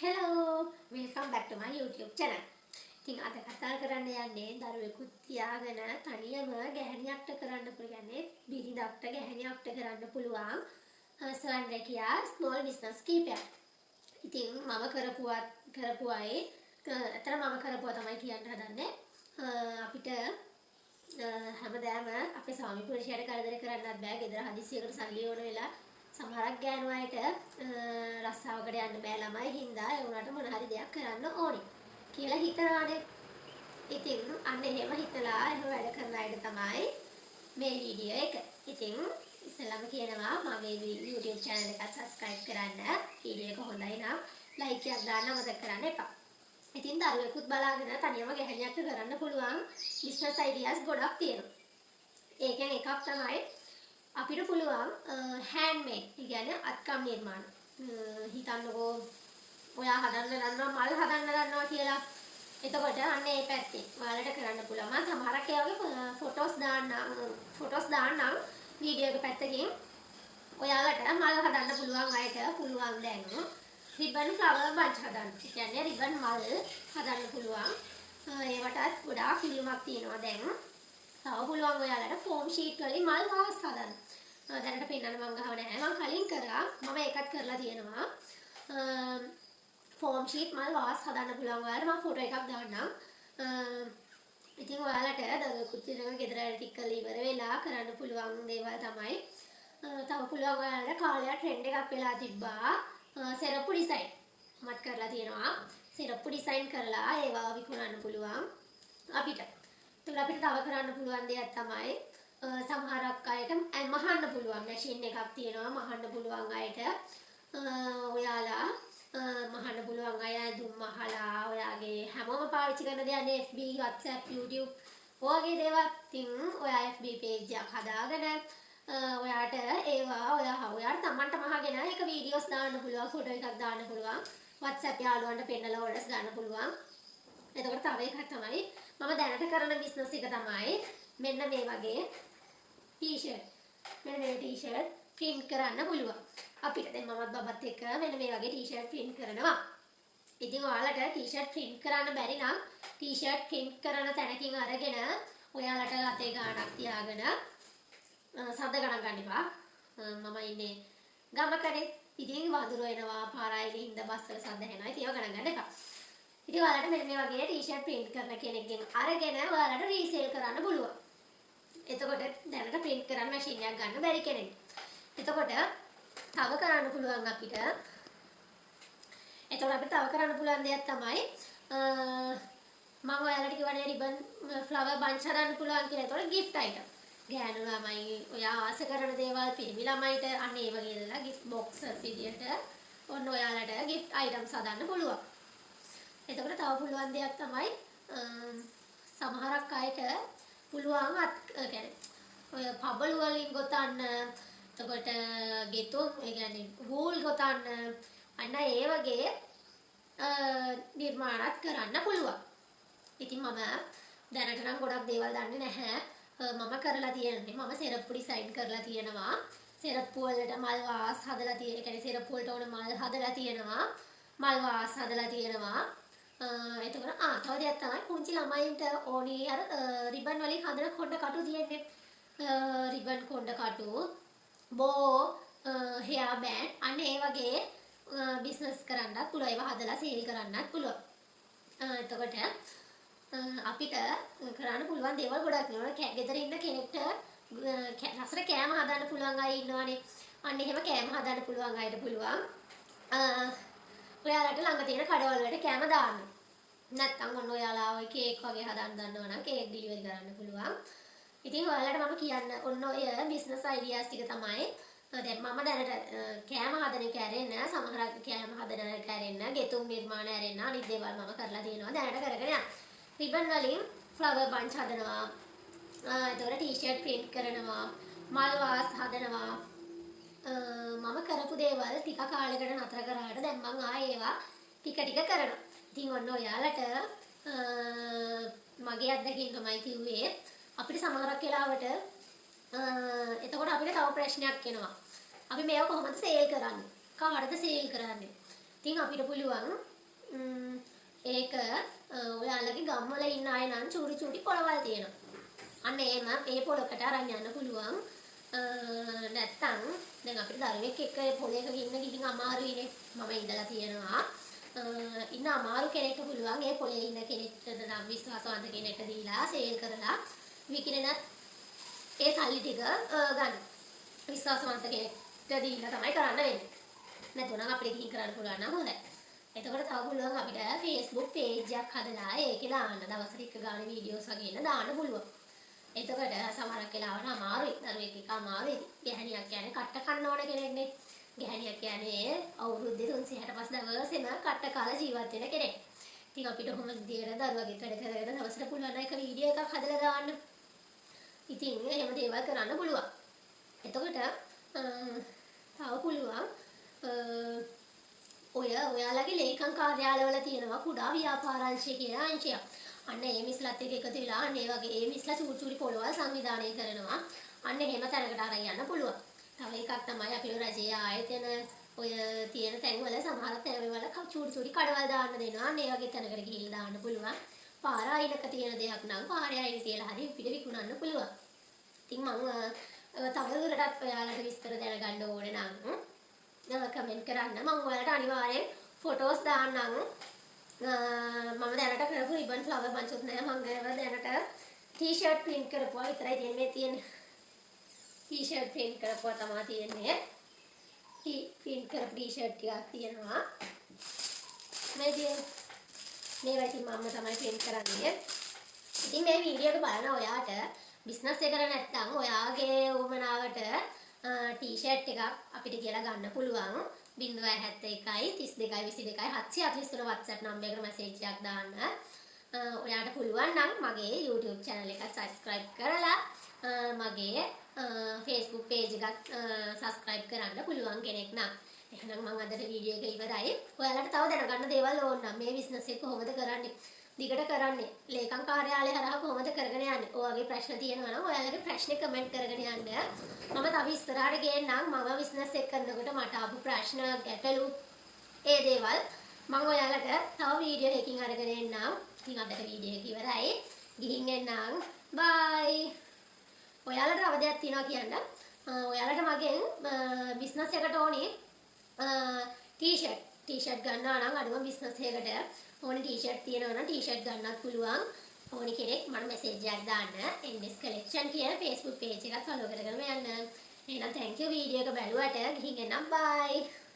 Hello, welcome back to my YouTube channel. ඉතින් අද කතා කරන්න යන්නේ දරුවෙකුත් තියාගෙන තනියම ගැහණියක්ට කරන්න පුළුවන් බිරිඳක්ට ගැහණියක්ට කරන්න පුළුවන් ස්වයං රැකියා small business කීපයක්. ඉතින් මම කරපු අය අතන මම කරපුවා තමයි කියන්න හදන්නේ. අපිට හැමදාම අපේ ස්වාමි පුරුෂයාට කරදර කරන්නත් බෑ. ගෙදර හදිසියකට සල්ලි ඕන වෙලා සමහරක් ගෑනු අයට රස්සාවකට යන්න බෑ ළමයි හින්දා ඒ උනාට මොන හරි දෙයක් කරන්න ඕනේ කියලා හිතනවානේ. ඉතින් අන්න එහෙම හිතලා එහෙම වැඩ කරන අයට තමයි මේ වීඩියෝ එක. ඉතින් ඉස්සෙල්ලාම කියනවා මගේ YouTube channel එක subscribe කරන්න. වීඩියෝ එක හොඳයි නම් like එකක් දාන්න මතක කරන්න එපා. ඉතින් දරුවෙකුත් බලාගෙන තනියම ගැහණියක් කරන්න පුළුවන් business ideas ගොඩක් තියෙනවා. ඒකෙන් එකක් තමයි අපිට පුළුවන් handmade කියන්නේ අත්කම් නිර්මාණ. හිතන්නකෝ ඔයා හදන්න දන්නවා මල් හදන්න දන්නවා කියලා. එතකොට අන්න ඒ පැත්තේ ඔයාලට කරන්න පුළුවන්. මම සමහරක් ඒ වගේ ෆොටෝස් දාන්නම් වීඩියෝ එක පැත්තකින්. ඔයාලට මල් හදන්න පුළුවන් අයට පුළුවන් දැන් ribbon flower bunch හදන්න. කියන්නේ ribbon මල් හදන්න පුළුවන්. ඒවටත් ගොඩාක් පිළිමක් තියෙනවා දැන්. තව පුළුවන් ඔයාලට ෆෝම් ෂීට් වලින් මල් වාස් හදන්න. දැනට පෙන්නන්න මම ගහව නැහැ. මම කලින් කරා. මම ඒකත් කරලා තියෙනවා. ෆෝම් ෂීට් මල් වාස් හදන්න පුළුවන් ඔයාලට මම ෆොටෝ එකක් දාන්නම්. ඉතින් ඔයාලට දරුවෙකුත් ඉඳන් ගෙදර ටික කරලා ඉවර වෙලා කරන්න පුළුවන් දේවල් තමයි. තව පුළුවන් ඔයාලට කාලයක් ට්‍රෙන්ඩ් එකක් වෙලා තිබ්බා. සෙරප්පු ඩිසයින්. මත් කරලා තියෙනවා. සෙරප්පු ඩිසයින් කරලා ඒවා විකුණන්න පුළුවන් අපිට. ඒත් අපිට තව කරන්න පුළුවන් දෙයක් තමයි සමහරක් අයට මහන්න පුළුවන් මැෂින් එකක් තියෙනවා මහන්න පුළුවන් අයට ඔයාලා මහන්න පුළුවන් අය දුම් මහලා ඔයාගේ හැමෝම පාවිච්චි කරන දේ අනේ FB WhatsApp YouTube ඔයගේ දේවල් ඉතින් ඔයා FB page එකක් හදාගෙන ඔයාට ඒවා ඔයාට තමන්ට මහගෙන එක වීඩියෝස් දාන්න පුළුවන් ෆොටෝ එකක් දාන්න පුළුවන් WhatsApp යාළුවන්ට පෙන්නලා ඕඩර්ස් ගන්න පුළුවන්. එතකොට තව එකක් තමයි මම දැනට කරන බිස්නස් එක තමයි මෙන්න මේ වගේ ටී-ෂර්ට්. මෙන්න මේ ටී-ෂර්ට් print කරන්න පුළුවන්. අපිට දැන් මමත් බබත් එක්ක මෙන්න මේ වගේ ටී-ෂර්ට් print කරනවා. ඉතින් ඔයාලට ටී-ෂර්ට් print කරන්න බැරි නම් ටී-ෂර්ට් print කරන තැනකින් අරගෙන ඔයාලට අතේ ගාණක් තියාගෙන සද්ද ගණන් ගන්න එපා. මම ඉන්නේ ගමකනේ. ඉතින් වඳුර එනවා පාරායිලි හින්දා බස් වල සද්ද ඇහෙනවා. ඉතින් ඒව ගණන් ගන්න එපා. ඉතින් ඔයාලට මෙන්න මේ වගේ ටී-ෂර්ට් print කරන කෙනෙක්ගෙන් අරගෙන ඔයාලට රීසේල් කරන්න පුළුවන්. එතකොට දැනට print කරන්න මැෂින් එකක් ගන්න බැරි කෙනෙක්. එතකොට තව කරන්න පුළුවන් අපිට. එතකොට අපිට තව කරන්න පුළුවන් දෙයක් තමයි මම ඔයාලට කියවනේ ribbon flower bunch හදන්න පුළුවන් කියලා. එතකොට gift item. ගෑනු ළමයි ඔයා ආස කරන දේවල් පිරිමි ළමයිට අන්න ඒ වගේ දේවල් gift boxes විදියට ඔන්න ඔයාලට gift items හදන්න පුළුවන්. එතකොට තව පුළුවන් දෙයක් තමයි සමහරක් අයට පුළුවන් කියන්නේ ඔය පබළු වලින් ගොතන්න එතකොට ගෙතුම් ඒ කියන්නේ වූල් ගොතන්න අන්න ඒ වගේ නිර්මාණත් කරන්න පුළුවන්. ඉතින් මම දැනට නම් ගොඩක් දේවල් දන්නේ නැහැ. මම කරලා තියෙන්නේ මම සෙරප්පු ඩිසයින් කරලා තියෙනවා. සෙරප්පු වලට මල් වාස් හදලා තියෙන. ඒ කියන්නේ සෙරප්පු වලට ඕන මල් හදලා තියෙනවා. මල් වාස් හදලා තියෙනවා. එතකොට තව දෙයක් තමයි පුංචි ළමයින්ට ඕනි අර රිබන් වලින් හදන කොණ්ඩ කටු තියෙන්නේ. රිබන් කොණ්ඩ කටු, බෝ, hair band අන්න ඒ වගේ බිස්නස් කරන්නත් පුළුවන්. ඒවා හදලා සේල් කරන්නත් පුළුවන්. එතකොට අපිට කරන්න පුළුවන් දේවල් ගොඩක් තියෙනවා. ගෙදර ඉන්න කෙනෙක්ට රසට කෑම හදන්න පුළුවන් අය ඉන්නවනේ. අන්න එහෙම කෑම හදන්න පුළුවන් අයට පුළුවන්. ඔයාලට ළඟ තියෙන කඩවල වලට කැම දාන්න. නැත්නම් ඔන්න ඔයාලා ඔය කේක් වගේ හදන්න දන්නවා නම් කේක් ඩිලිවරි කරන්න පුළුවන්. ඉතින් ඔයාලට මම කියන්න ඔන්න ඔය බිස්නස් අයිඩියාස් ටික තමයි. දැන් මම දැනට කැම හදන එක ඇරෙන්න සමහරක් කැම හදන එක ඇරෙන්න ගෙතුම් නිර්මාණ ඇරෙන්න අනිත් දේවල් මම කරලා තියෙනවා. දැනට කරගෙන යන්න. රිබන් වලින් flower bunch හදනවා. එතකොට ටී-ෂර්ට් print කරනවා. මල් වාස් හදනවා. මම කරපු දේවල් ටික කාලයකට නතර කරාට දැන් මම ආයේ ඒවා ටික ටික කරනවා. ඉතින් ඔන්න ඔයාලට මගේ අත්දැකීම් තමයි කිව්වේ අපිට සමහරක් වෙලාවට එතකොට අපිට තව ප්‍රශ්නයක් එනවා. අපි මේව කොහොමද සේල් කරන්නේ? කාටද සේල් කරන්නේ? ඉතින් අපිට පුළුවන් ඒක ඔයාලගේ ගම්වල ඉන්න අය නම් චූටි චූටි පොළවල් තියෙනවා. අන්න එහෙම ඒ පොලකට අරන් යන්න පුළුවන්. නැත්තම් දැන් අපිට දරුවෙක් එක්ක පොලේක ඉන්න ගිහින් අමාරුයිනේ. මම ඉඳලා තියෙනවා. ඉන්න අමාරු කෙනෙක්ට පුළුවන් ඒ පොලේ ඉන්න කෙනෙක්ට නම් විශ්වාසවන්ත කෙනෙක්ට දීලා සේල් කරලා විකිනෙන ඒ සල්ලි ටික ගන්න. විශ්වාසවන්ත කෙනෙක්ට දීලා තමයි කරන්න වෙන්නේ. නැත්නම් අපිට ගිහින් කරන්න පුළුවන් නම් හොඳයි. එතකොට තව පුළුවන් අපිට Facebook page එකක් හදලා ඒකේ දාන්න දවසට එක ගානේ වීඩියෝස් වගේ දාන්න පුළුවන්. එතකොට සමහරක් වෙලාවට අමාරුයි. දරුවෙක් එක්ක අමාරුයි. ගැහණියක් කියන්නේ කට්ට කන්න ඕන කෙනෙක්නේ. ගැහණියක් කියන්නේ අවුරුද්දේ 365 දවසෙම කට්ට කාලා ජීවත් වෙන කෙනෙක්. ඉතින් අපිට කොහොමද විදියට දරුවගේ වැඩ කරගෙන දවසට පුළුවන් නම් එක වීඩියෝ එකක් හදලා දාන්න. ඉතින් එහෙම දේවල් කරන්න පුළුවන්. එතකොට තව පුළුවන් ඔයාලගේ ලේකම් කාර්යාලවල තියෙනවා කුඩා ව්‍යාපාරාංශය කියලා අංශයක්. අන්න ඒ මිස්ලත් එක්ක එකතු වෙලා අන්න ඒ වගේ ඒ මිස්ලා චූටි පොළවල් සංවිධානය කරනවා. අන්න එහෙම තැනකට අරන් යන්න පුළුවන්. තව එකක් තමයි අපේ රජයේ ආයතන ඔය තියෙන තැන්වල සමහර තැන්වල චූටි කඩවල් දාන්න දෙනවා. අන්න ඒ වගේ තැනකට ගිහිල්ලා දාන්න පුළුවන්. පාර අයිනක තියෙන දෙයක් නම් පාරේ අයින තියලා හරි පිට විකුණන්න පුළුවන්. ඉතින් මම තව දුරටත් ඔයාලට විස්තර දැනගන්න ඕනේ නම් කමෙන්ට් කරන්න. මම ඔයාලට අනිවාර්යෙන් ෆොටෝස් දාන්නම්. මම දැනට කරපු රිබන් ෆ්ලවර් බන්ච් උත් නෑ. මම දැනට ටී-ෂර්ට් print කරපුවා විතරයි තියෙන්නේ. මේ තියෙන ටී-ෂර්ට් print කරපුවා තමයි තියෙන්නේ. print කරපු ටී-ෂර්ට් ටිකක් තියෙනවා. මේවා ඉතින් මම තමයි print කරන්නේ. ඉතින් මේ වීඩියෝ එක බලන ඔයාට බිස්නස් එක කර නැත්නම් ඔයාගේ උවමනාවට ටී-ෂර්ට් එකක් අපිට කියලා ගන්න පුළුවන්. 071 32 22 743 WhatsApp නම්බරයකට මැසේජ් එකක් දාන්න. ඔයාට පුළුවන් නම් මගේ YouTube channel එක subscribe කරලා මගේ Facebook page එකත් subscribe කරන්න පුළුවන් කෙනෙක් නම්. එහෙනම් මම අදට වීඩියෝ එක ඉවරයි. ඔයාලට තව දැනගන්න දේවල් ඕන නම් මේ බිස්නස් එක කොහොමද කරන්නේ? දිගට කරන්නේ ලේකම් කාර්යාලය හරහා කොහොමද කරගෙන යන්නේ? ඔයගේ ප්‍රශ්න තියෙනවා නම් ඔයාලගේ ප්‍රශ්නේ කමෙන්ට් කරගෙන යන්න. මම තව ඉස්සරහට ගේන්නම් මම බිස්නස් එක කරනකොට මට ආපු ප්‍රශ්න ගැටලු ඒ දේවල් මම ඔයාලට තව වීඩියෝ එකකින් අරගෙන එන්නම්. ඉතින් අදට වීඩියෝ එක ඉවරයි. ගිහින් එන්නම්. බයි. ඔයාලට තව දෙයක් තියෙනවා කියන්න. ඔයාලට මගෙන් බිස්නස් එකට ඕනේ ටී-ෂර්ට් ගන්නවා නම් අඩුම බිස්නස් එකකට ඕනේ ටී-ෂර්ට් තියෙනවා නම් ටී-ෂර්ට් ගන්නත් පුළුවන්. ඕනේ කෙනෙක් මට මැසේජ් එකක් දාන්න. NS collection කියලා Facebook page එකත් follow කරගෙන යන්න. එහෙනම් thank you වීඩියෝ එක බලුවට. ගිහින් එන්නම්. bye.